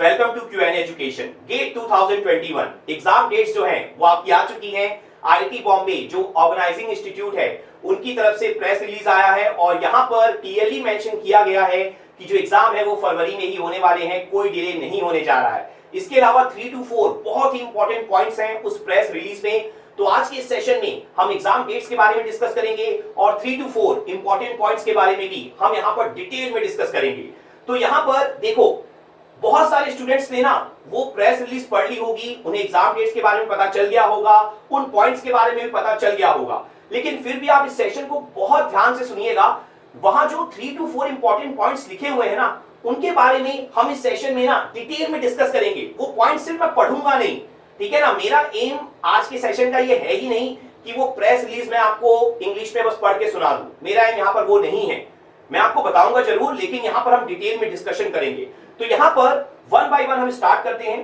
Welcome to QN education. GATE 2021 exam dates जो हैं वो आपकी आ चुकी हैं। आईआईटी बॉम्बे जो ऑर्गेनाइजिंग इंस्टीट्यूट है उनकी तरफ से प्रेस रिलीज आया है और यहाँ पर क्लियरली मेंशन किया गया है कि जो एग्जाम है वो फरवरी में ही होने वाले हैं, कोई डिले नहीं होने जा रहा है। इसके अलावा 3 to 4 बहुत ही इंपॉर्टेंट पॉइंट्स हैं उस प्रेस रिलीज में। तो आज के इस सेशन में हम एग्जाम डेट्स के बारे में डिस्कस करेंगे और 3 to 4 इंपॉर्टेंट पॉइंट्स के बारे में भी हम यहाँ पर डिटेल में डिस्कस करेंगे। तो यहाँ पर देखो, बहुत सारे स्टूडेंट्स ने ना वो प्रेस रिलीज पढ़ ली होगी, उन्हें एग्जाम डेट्स के बारे में पता चल गया होगा, उन पॉइंट्स के बारे में भी पता चल गया होगा, लेकिन फिर भी आप इस सेशन को बहुत ध्यान से सुनिएगा। वहां जो 3 to 4 इंपॉर्टेंट पॉइंट्स लिखे हुए हैं ना, उनके बारे में हम इस सेशन में ना डिटेल में डिस्कस करेंगे। वो पॉइंट्स सिर्फ मैं पढ़ूंगा नहीं, ठीक है ना। मेरा एम आज के सेशन का ये है ही नहीं कि वो प्रेस रिलीज मैं आपको इंग्लिश में बस पढ़ के सुना दूं। मेरा एम यहाँ पर वो नहीं है, मैं आपको बताऊंगा जरूर, लेकिन यहाँ पर हम डिटेल में डिस्कशन करेंगे। तो यहाँ पर वन बाय वन हम स्टार्ट करते हैं।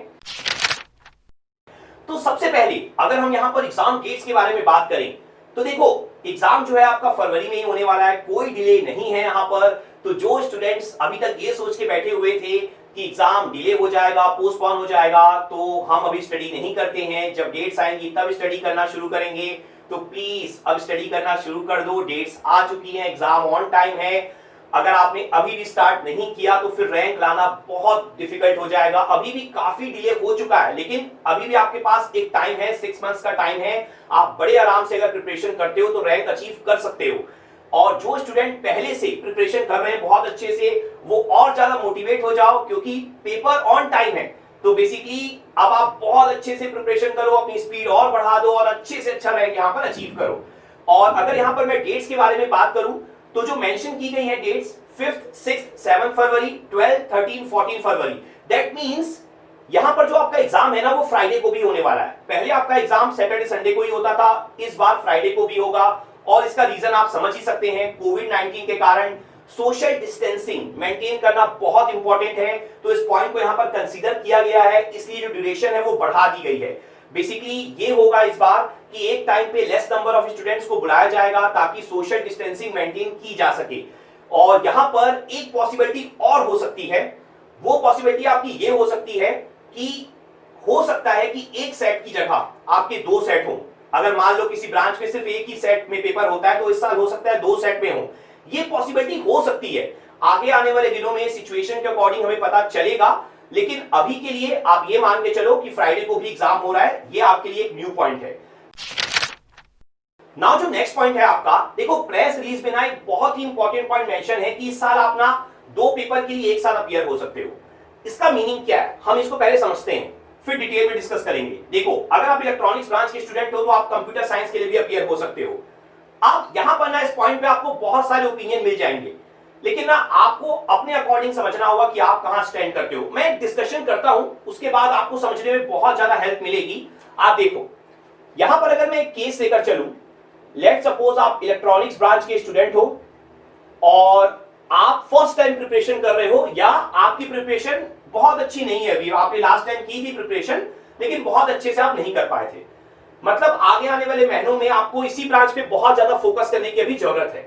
तो सबसे पहले अगर हम यहाँ पर एग्जाम डेट्स के बारे में बात करें तो देखो, एग्जाम जो है आपका फरवरी में ही होने वाला है, कोई डिले नहीं है यहाँ पर। तो जो स्टूडेंट्स अभी तक ये सोच के बैठे हुए थे कि एग्जाम डिले हो जाएगा, पोस्टपोन हो जाएगा, तो हम अभी स्टडी नहीं करते हैं, जब डेट्स आएंगी तब स्टडी करना शुरू करेंगे, तो प्लीज अब स्टडी करना शुरू कर दो। डेट्स आ चुकी हैं, एग्जाम ऑन टाइम है। अगर आपने अभी भी स्टार्ट नहीं किया तो फिर रैंक लाना बहुत डिफिकल्ट हो जाएगा। अभी भी काफी डिले हो चुका है, लेकिन अभी भी आपके पास एक टाइम है, 6 मंथ्स का टाइम है। आप बड़े आराम से अगर प्रिपरेशन करते हो तो रैंक अचीव कर सकते हो। और जो स्टूडेंट पहले से प्रिपरेशन कर रहे हैं बहुत अच्छे से, वो और ज्यादा मोटिवेट हो जाओ, क्योंकि पेपर ऑन टाइम है। तो बेसिकली अब आप बहुत अच्छे से प्रिपरेशन करो, अपनी स्पीड और बढ़ा दो और अच्छे से अच्छा रैंक यहाँ पर अचीव करो। और अगर यहाँ पर मैं डेट्स के बारे में बात करूं तो जो मेंशन की गई है डेट्स 5th, 6th, 7th फरवरी, 12th, 13th, 14th फरवरी, दैट मींस यहां पर जो आपका एग्जाम है ना वो फ्राइडे को भी होने वाला है। पहले आपका एग्जाम सैटरडे संडे को ही होता था, इस बार फ्राइडे को भी होगा। और इसका रीजन आप समझ ही सकते हैं, कोविड-19 के कारण सोशल डिस्टेंसिंग मेंटेन करना बहुत इंपॉर्टेंट है। तो इस पॉइंट को यहां पर कंसीडर किया गया है, इसलिए जो ड्यूरेशन है वो बढ़ा दी गई है। बेसिकली ये होगा इस बार कि एक टाइम पे लेस नंबर ऑफ स्टूडेंट्स को बुलाया जाएगा ताकि सोशल डिस्टेंसिंग मेंटेन की जा सके। और यहां पर एक पॉसिबिलिटी और हो सकती है, वो पॉसिबिलिटी आपकी ये हो सकती है कि हो सकता है कि एक सेट की जगह आपके 2 सेट हो। अगर मान लो किसी ब्रांच में सिर्फ एक ही सेट में पेपर होता है तो इस साल हो सकता है 2 सेट में हो। ये पॉसिबिलिटी हो सकती है। आगे आने वाले दिनों में सिचुएशन के अकॉर्डिंग हमें पता चलेगा, लेकिन अभी के लिए आप ये मान के चलो कि फ्राइडे को भी एग्जाम हो रहा है। ये आपके लिए एक न्यू पॉइंट है। नाउ जो नेक्स्ट पॉइंट है आपका, देखो प्रेस रिलीज में ना एक बहुत ही इंपॉर्टेंट पॉइंट मेंशन है कि इस साल आप ना 2 पेपर के लिए एक साथ अपीयर हो सकते हो। इसका मीनिंग क्या है हम इसको पहले समझते हैं, फिर डिटेल में डिस्कस करेंगे। देखो, अगर आप इलेक्ट्रॉनिक्स ब्रांच के स्टूडेंट हो तो आप कंप्यूटर साइंस के लिए भी अपीयर हो सकते हो। आप यहां पर ना इस पॉइंट पे आपको बहुत सारे ओपिनियन मिल जाएंगे, लेकिन ना आपको अपने अकॉर्डिंग समझना होगा कि आप कहां स्टैंड करते हो। मैं एक डिस्कशन करता हूं, उसके बाद आपको समझने में बहुत ज्यादा हेल्प मिलेगी। आप देखो, यहां पर अगर मैं एक केस लेकर चलूं, लेट सपोज आप इलेक्ट्रॉनिक्स ब्रांच के स्टूडेंट हो और आप फर्स्ट टाइम प्रिपरेशन कर रहे हो, या आपकी प्रिपरेशन बहुत अच्छी नहीं है, अभी आपने लास्ट टाइम की थी प्रिपरेशन लेकिन बहुत अच्छे से आप नहीं कर पाए थे। मतलब आगे आने वाले महीनों में आपको इसी ब्रांच पे बहुत ज्यादा फोकस करने की अभी जरूरत है।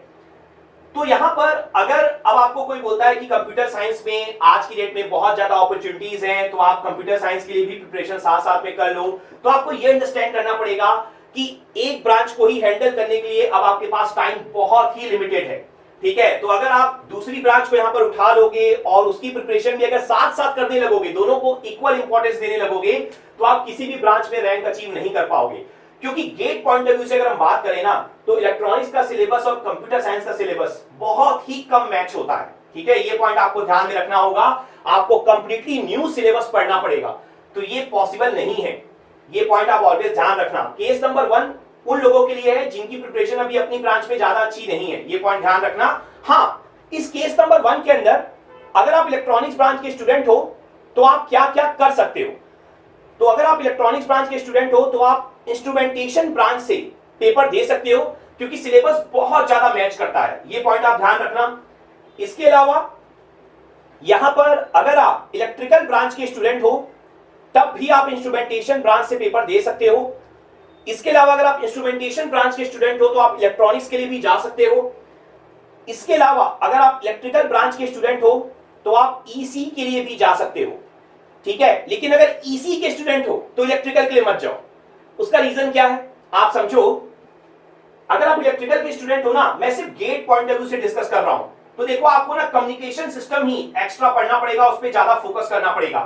तो यहां पर अगर अब आपको कोई बोलता है कि कंप्यूटर साइंस में आज की डेट में बहुत ज्यादा अपॉर्चुनिटीज हैं, तो आप कंप्यूटर साइंस के लिए भी प्रिपरेशन साथ साथ में कर लो, तो आपको ये अंडरस्टैंड करना पड़ेगा कि एक ब्रांच को ही हैंडल करने के लिए अब आपके पास टाइम बहुत ही लिमिटेड है, ठीक है। तो अगर आप दूसरी ब्रांच को यहां पर उठा लोगे और उसकी प्रिपरेशन भी अगर साथ साथ करने लगोगे, दोनों को इक्वल इंपॉर्टेंस देने लगोगे, तो आप किसी भी ब्रांच में रैंक अचीव नहीं कर पाओगे। क्योंकि गेट पॉइंट ऑफ व्यू से अगर हम बात करें ना, तो इलेक्ट्रॉनिक्स का सिलेबस और कंप्यूटर साइंस का सिलेबस बहुत ही कम मैच होता है, ठीक है। ये पॉइंट आपको ध्यान में रखना होगा, आपको कंप्लीटली न्यू सिलेबस पढ़ना पड़ेगा, तो ये पॉसिबल नहीं है। ये पॉइंट आप ऑलवेज ध्यान रखना। केस नंबर 1 उन लोगों के लिए है जिनकी प्रिपरेशन अभी अपनी ब्रांच में ज्यादा अच्छी नहीं है, ये पॉइंट ध्यान रखना। हाँ, इस केस नंबर 1 के अंदर अगर आप इलेक्ट्रॉनिक्स ब्रांच के स्टूडेंट हो तो आप क्या क्या कर सकते हो। तो अगर आप इलेक्ट्रॉनिक्स ब्रांच के स्टूडेंट हो तो आप इंस्ट्रूमेंटेशन ब्रांच से पेपर दे सकते हो, क्योंकि सिलेबस बहुत ज्यादा मैच करता है, ये पॉइंट आप ध्यान रखना। इसके अलावा यहां पर अगर आप इलेक्ट्रिकल ब्रांच के स्टूडेंट हो तब भी आप इंस्ट्रूमेंटेशन ब्रांच से पेपर दे सकते हो। इसके अलावा अगर आप इंस्ट्रूमेंटेशन ब्रांच के स्टूडेंट हो तो आप इलेक्ट्रॉनिक्स के लिए भी जा सकते हो। इसके अलावा अगर आप इलेक्ट्रिकल ब्रांच के स्टूडेंट हो तो आप ईसी के लिए भी जा सकते हो। ठीक है, लेकिन अगर ईसी के स्टूडेंट हो तो इलेक्ट्रिकल के लिए मत जाओ। उसका रीजन क्या है आप समझो। अगर आप इलेक्ट्रिकल के स्टूडेंट हो ना, मैं सिर्फ गेट पॉइंट ऑफ व्यू से डिस्कस कर रहा हूं, तो देखो आपको ना कम्युनिकेशन सिस्टम ही एक्स्ट्रा पढ़ना पड़ेगा, उस पर ज्यादा फोकस करना पड़ेगा।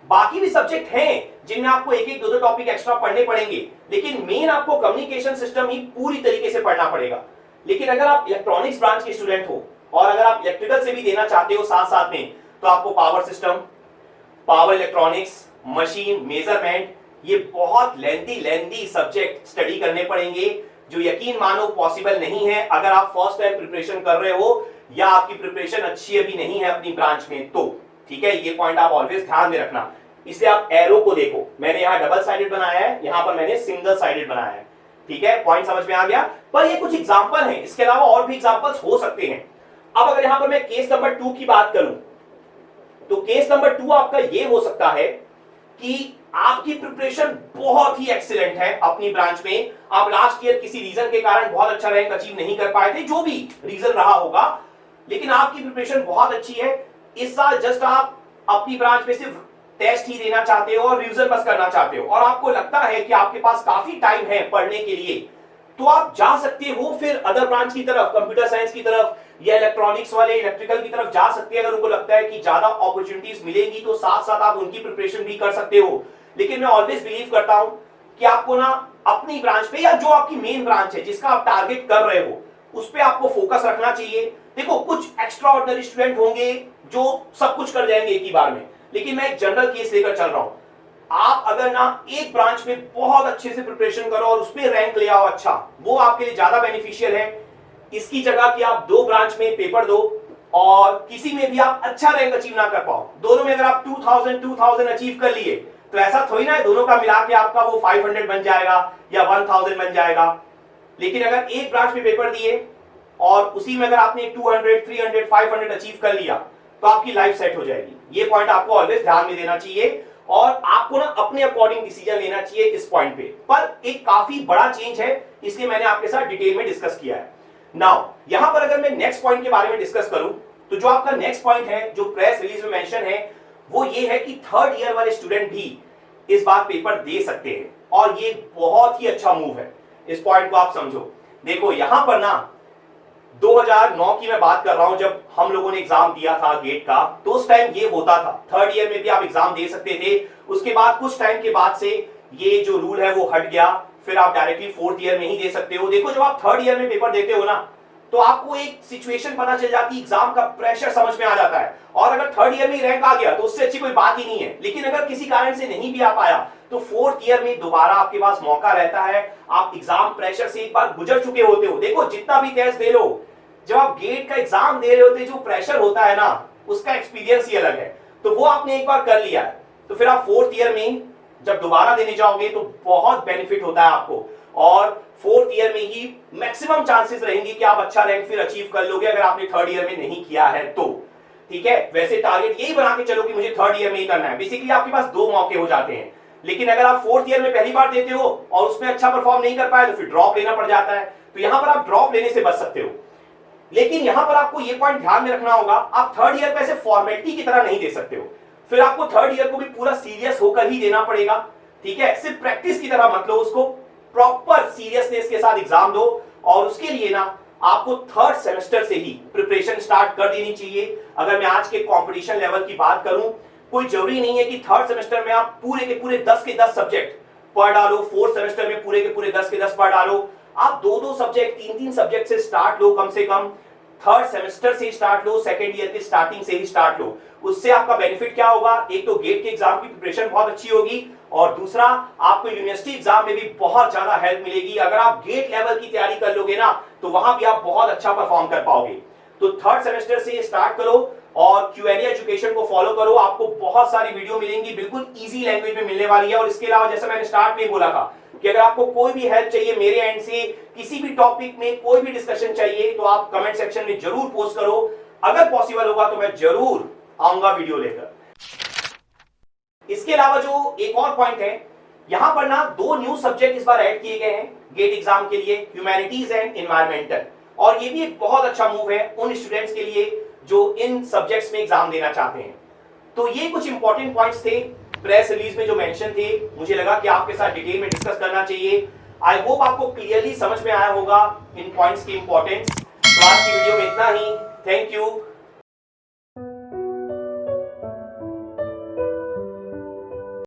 बाकी भी सब्जेक्ट हैं जिनमें आपको एक एक दो दो टॉपिक एक्स्ट्रा पढ़ने पड़ेंगे, लेकिन मेन आपको कम्युनिकेशन सिस्टम ही पूरी तरीके से पढ़ना पड़ेगा। लेकिन अगर आप इलेक्ट्रॉनिक्स ब्रांच के स्टूडेंट हो और अगर आप इलेक्ट्रिकल से भी देना चाहते हो साथ साथ में, तो आपको power system, power electronics, machine, measurement, ये बहुत लेंथी सब्जेक्ट स्टडी करने पड़ेंगे, जो यकीन मानो पॉसिबल नहीं है अगर आप फर्स्ट टाइम प्रिपरेशन कर रहे हो या आपकी प्रिपरेशन अच्छी अभी नहीं है अपनी ब्रांच में तो। ठीक है, ये पॉइंट आप ऑलवेज ध्यान में रखना। इसलिए आप एरो को देखो, मैंने यहां डबल साइडेड बनाया है, यहां पर मैंने सिंगल साइडेड बनाया है। ठीक है, पॉइंट समझ में आ गया। पर ये कुछ एग्जांपल हैं, इसके अलावा और भी एग्जांपल्स हो सकते हैं। अब अगर यहां पर मैं केस नंबर 2 की बात करूं, तो केस नंबर 2 आपका ये हो सकता है कि आपकी प्रिपरेशन बहुत ही एक्सीलेंट है अपनी ब्रांच में, आप लास्ट ईयर किसी रीजन के कारण बहुत अच्छा रैंक अचीव नहीं कर पाए थे, जो भी रीजन रहा होगा, लेकिन आपकी प्रिपरेशन बहुत अच्छी है। इस साल जस्ट आप अपनी ब्रांच में सिर्फ टेस्ट ही देना चाहते हो और रिवीजन बस करना चाहते हो, और आपको लगता है कि आपके पास काफी टाइम है पढ़ने के लिए, तो आप जा सकते हो फिर अदर ब्रांच की तरफ, कंप्यूटर साइंस की तरफ या इलेक्ट्रॉनिक्स वाले इलेक्ट्रिकल की तरफ जा सकते हैं। अगर उनको लगता है कि ज्यादा अपॉर्चुनिटीज मिलेंगी तो साथ साथ आप उनकी प्रिपरेशन भी कर सकते हो। लेकिन मैं ऑलवेज बिलीव करता हूं कि आपको ना अपनी ब्रांच पे या जो आपकी मेन ब्रांच है जिसका आप टारगेट कर रहे हो उस पे आपको फोकस रखना चाहिए। देखो कुछ एक्स्ट्रा ऑर्डिनरी स्टूडेंट होंगे जो सब कुछ कर जाएंगे एक ही बार में, लेकिन मैं एक जनरल केस लेकर चल रहा हूं। आप अगर ना एक ब्रांच में बहुत अच्छे से प्रिपरेशन करो और उसमें रैंक ले आओ अच्छा, वो आपके लिए ज्यादा बेनिफिशियल है इसकी जगह कि आप दो ब्रांच में पेपर दो और किसी में भी आप अच्छा रैंक अचीव ना कर पाओ। दोनों में अगर आप 2000 अचीव कर लिए तो ऐसा थोड़ी ना है दोनों का मिला के आपका वो 500 बन जाएगा या 1000 बन जाएगा। लेकिन अगर एक ब्रांच में पेपर दिए और उसी में अगर आपने 200, 300, 500 अचीव कर लिया तो आपकी लाइफ सेट हो जाएगी। ये पॉइंट आपको ऑलवेज ध्यान में देना चाहिए और आपको ना अपने अकॉर्डिंग डिसीजन लेना चाहिए इस पॉइंट पे। पर एक काफी बड़ा चेंज है, इसलिए मैंने आपके साथ डिटेल में डिस्कस किया है। नाउ यहां पर अगर मैं नेक्स्ट पॉइंट के बारे में डिस्कस करूं तो जो आपका नेक्स्ट पॉइंट है जो प्रेस रिलीज में मेंशन है वो ये है कि थर्ड ईयर वाले स्टूडेंट भी इस बार पेपर दे सकते हैं और ये बहुत ही अच्छा मूव है। इस पॉइंट को आप समझो। देखो यहां पर ना 2009 की मैं बात कर रहा हूं, जब हम लोगों ने एग्जाम दिया था गेट का, तो उस टाइम ये होता था थर्ड ईयर में भी आप एग्जाम दे सकते थे। उसके बाद कुछ टाइम के बाद से ये जो रूल है वो हट गया, फिर आप डायरेक्टली फोर्थ ईयर में ही दे सकते हो। देखो जब आप थर्ड ईयर में पेपर देते हो ना तो आपको एक सिचुएशन पता चल जाती है, एग्जाम का प्रेशर समझ में आ जाता है, और अगर थर्ड ईयर में रैंक आ गया तो उससे अच्छी कोई बात ही नहीं है। लेकिन अगर किसी कारण से नहीं भी आ पाया तो फोर्थ ईयर में दोबारा आपके पास मौका रहता है, आप एग्जाम प्रेशर से एक बार गुजर चुके होते हो। देखो जितना भी टेस्ट दे लो, जब आप गेट का एग्जाम दे रहे होते जो प्रेशर होता है ना उसका एक्सपीरियंस ही अलग है। तो वो आपने एक बार कर लिया है तो फिर आप फोर्थ ईयर में जब दोबारा देने जाओगे तो बहुत बेनिफिट होता है आपको, और फोर्थ ईयर में ही मैक्सिमम चांसेस रहेंगे कि आप अच्छा रैंक फिर अचीव कर लोगे अगर आपने थर्ड ईयर में नहीं किया है तो। ठीक है, वैसे टारगेट यही बना के चलो कि मुझे थर्ड ईयर में ही करना है। बेसिकली आपके पास दो मौके हो जाते हैं, लेकिन अगर आप फोर्थ ईयर में पहली बार देते हो और उसमें अच्छा परफॉर्म नहीं कर पाए तो फिर ड्रॉप लेना पड़ जाता है। तो यहां पर आप ड्रॉप लेने से बच सकते हो। लेकिन यहां पर आपको यह पॉइंट ध्यान में रखना होगा, आप थर्ड ईयर को ऐसे फॉर्मेलिटी की तरह नहीं दे सकते हो, फिर आपको थर्ड ईयर को भी पूरा सीरियस होकर ही देना पड़ेगा। ठीक है, सिर्फ प्रैक्टिस की तरह मत लो उसको, प्रॉपर सीरियसनेस के साथ एग्जाम दो। और उसके लिए ना आपको थर्ड सेमेस्टर से ही प्रिपरेशन स्टार्ट कर देनी चाहिए। अगर मैं आज के कंपटीशन लेवल की बात करूं, कोई जरूरी नहीं है कि थर्ड सेमेस्टर में आप पूरे के पूरे 10 के 10 सब्जेक्ट पढ़ डालो, फोर्थ सेमेस्टर में पूरे के पूरे 10 के 10 पढ़ डालो। आप दो दो सब्जेक्ट, तीन तीन सब्जेक्ट से स्टार्ट लो, कम से कम थर्ड सेमेस्टर से स्टार्ट लो, सेकेंड ईयर के स्टार्टिंग से ही स्टार्ट लो। उससे आपका बेनिफिट क्या होगा, एक तो गेट के एग्जाम की प्रिपरेशन बहुत अच्छी होगी और दूसरा आपको यूनिवर्सिटी एग्जाम में भी बहुत ज्यादा हेल्प मिलेगी। अगर आप गेट लेवल की तैयारी कर लोगे ना तो वहां भी आप बहुत अच्छा परफॉर्म कर पाओगे। तो थर्ड सेमेस्टर से स्टार्ट करो और क्यूएनए एजुकेशन को फॉलो करो, आपको बहुत सारी वीडियो मिलेंगी, बिल्कुल इजी लैंग्वेज में मिलने वाली है। और इसके अलावा जैसा मैंने स्टार्ट में बोला था कि अगर आपको कोई भी हेल्प चाहिए मेरे एंड से, किसी भी टॉपिक में कोई भी डिस्कशन चाहिए तो आप कमेंट सेक्शन में जरूर पोस्ट करो। अगर पॉसिबल होगा तो मैं जरूर आऊंगा वीडियो लेकर। इसके अलावा जो एक और पॉइंट है, यहां पर ना दो न्यू सब्जेक्ट इस बार ऐड किए गए हैं गेट एग्जाम के लिए, ह्यूमैनिटीज एंड एनवायरमेंटल। और ये भी एक बहुत अच्छा मूव है उन स्टूडेंट्स के लिए जो इन सब्जेक्ट्स में एग्जाम देना चाहते हैं। तो ये कुछ इंपॉर्टेंट पॉइंट्स थे प्रेस रिलीज में जो मेंशन थे मुझे लगा कि आपके साथ डिटेल में डिस्कस करना चाहिए। आई होप आपको क्लियरली समझ में आया होगा इन पॉइंट्स की इंपॉर्टेंस। तो आज की वीडियो में इतना ही। Thank you.